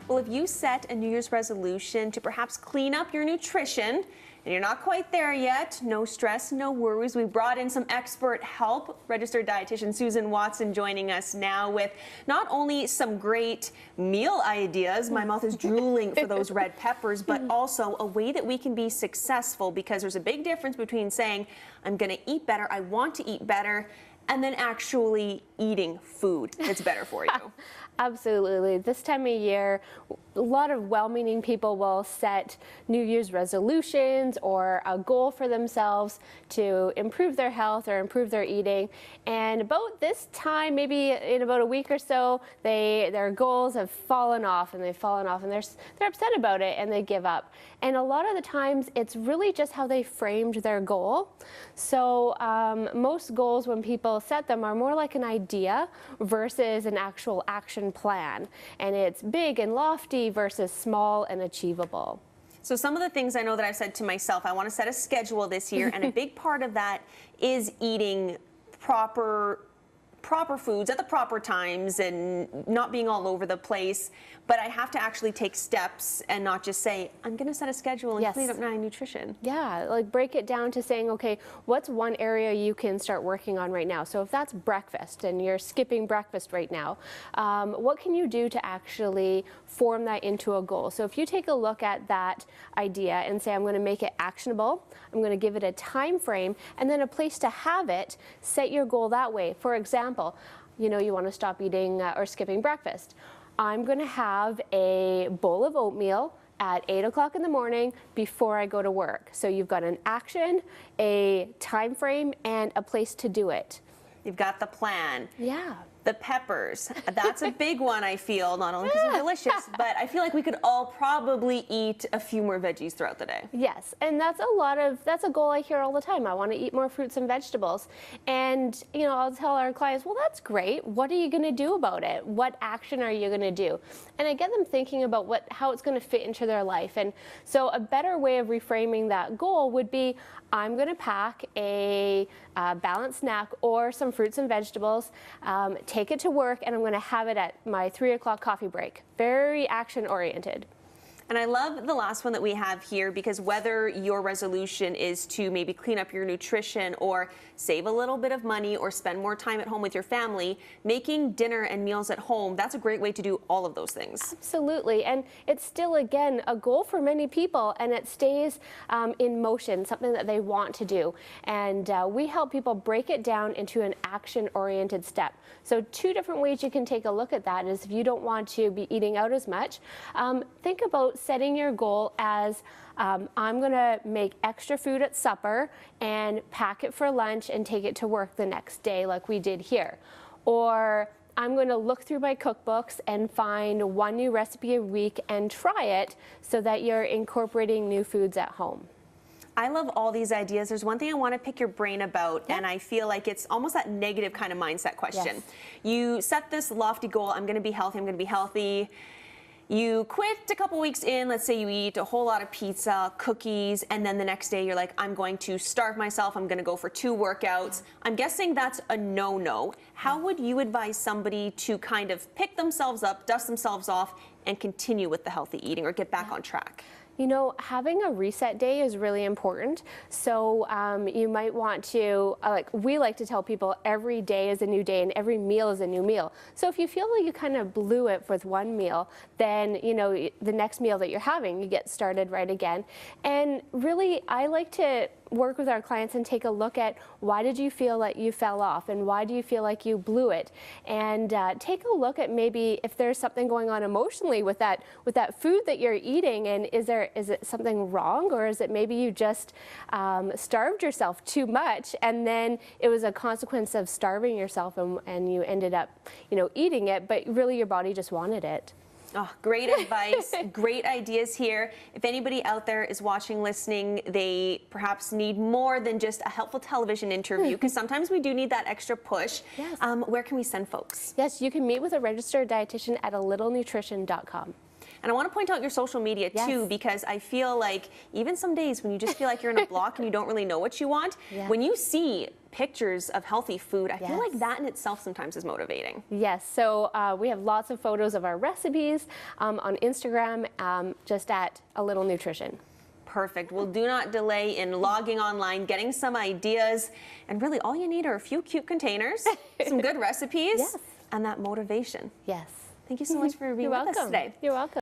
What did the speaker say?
Well, if you set a New Year's resolution to perhaps clean up your nutrition, and you're not quite there yet, no stress, no worries. We brought in some expert help. Registered dietitian Susan Watson joining us now with not only some great meal ideas, my mouth is drooling for those red peppers, but also a way that we can be successful, because there's a big difference between saying, I'm gonna eat better, I want to eat better, and then actually eating food that's better for you. Absolutely. This time of year, a lot of well-meaning people will set New Year's resolutions or a goal for themselves to improve their health or improve their eating. And about this time, maybe in about a week or so, their goals have fallen off and they're upset about it and they give up. And a lot of the times, it's really just how they framed their goal. So most goals, when people set them, are more like an idea versus an actual action plan, and it's big and lofty versus small and achievable. So some of the things I know that I've said to myself, I want to set a schedule this year, and a big part of that is eating proper foods at the proper times and not being all over the place. But I have to actually take steps and not just say, I'm going to set a schedule and clean up my nutrition. Yeah, like break it down to saying, okay, what's one area you can start working on right now? So if that's breakfast and you're skipping breakfast right now, what can you do to actually form that into a goal? So if you take a look at that idea and say, I'm going to make it actionable, I'm going to give it a time frame, and then a place to have it, set your goal that way. For example, you know, you want to stop eating or skipping breakfast. I'm going to have a bowl of oatmeal at 8 o'clock in the morning before I go to work. So you've got an action, a time frame, and a place to do it. You've got the plan. Yeah. The peppers, that's a big one, I feel, not only because they're delicious, but I feel like we could all probably eat a few more veggies throughout the day. Yes, and that's a goal I hear all the time. I want to eat more fruits and vegetables. And, you know, I'll tell our clients, well, that's great. What are you going to do about it? What action are you going to do? And I get them thinking about how it's going to fit into their life. And so a better way of reframing that goal would be, I'm going to pack a balanced snack or some fruits and vegetables, take it to work, and I'm going to have it at my 3 o'clock coffee break. Very action oriented. And I love the last one that we have here, because whether your resolution is to maybe clean up your nutrition or save a little bit of money or spend more time at home with your family, making dinner and meals at home, that's a great way to do all of those things. Absolutely. And it's still, again, a goal for many people, and it stays in motion, something that they want to do. And we help people break it down into an action-oriented step. So 2 different ways you can take a look at that is, if you don't want to be eating out as much, think about setting your goal as I'm going to make extra food at supper and pack it for lunch and take it to work the next day like we did here. Or I'm going to look through my cookbooks and find 1 new recipe a week and try it, so that you're incorporating new foods at home. I love all these ideas. There's one thing I want to pick your brain about, and I feel like it's almost that negative kind of mindset question. You set this lofty goal, I'm going to be healthy, I'm going to be healthy. You quit a couple weeks in, let's say you eat a whole lot of pizza, cookies, and then the next day you're like, I'm going to starve myself, I'm going to go for 2 workouts. I'm guessing that's a no-no. How would you advise somebody to kind of pick themselves up, dust themselves off, and continue with the healthy eating or get back on track? You know, having a reset day is really important. So you might want to, we like to tell people, every day is a new day and every meal is a new meal. So if you feel like you kind of blew it with one meal, then, you know, the next meal that you're having, you get started right again. And really, I like to work with our clients and take a look at, why did you feel like you fell off, and why do you feel like you blew it? And take a look at maybe if there's something going on emotionally with that food that you're eating, and is it something wrong, or is it maybe you just starved yourself too much, and then it was a consequence of starving yourself, and you ended up, you know, eating it, but really your body just wanted it. Oh, great advice, great ideas here. If anybody out there is watching, listening, they perhaps need more than just a helpful television interview, because sometimes we do need that extra push. Yes. Where can we send folks? Yes, you can meet with a registered dietitian at alittlenutrition.com. And I want to point out your social media too, because I feel like even some days when you just feel like you're in a block and you don't really know what you want, when you see pictures of healthy food. I feel like Yes. that in itself sometimes is motivating. Yes, so we have lots of photos of our recipes on Instagram, just at A Little Nutrition. Perfect. Well, do not delay in logging online, getting some ideas, and really all you need are a few cute containers, some good recipes, Yes. and that motivation. Yes. Thank you so much for being You're with us welcome. today. You're welcome.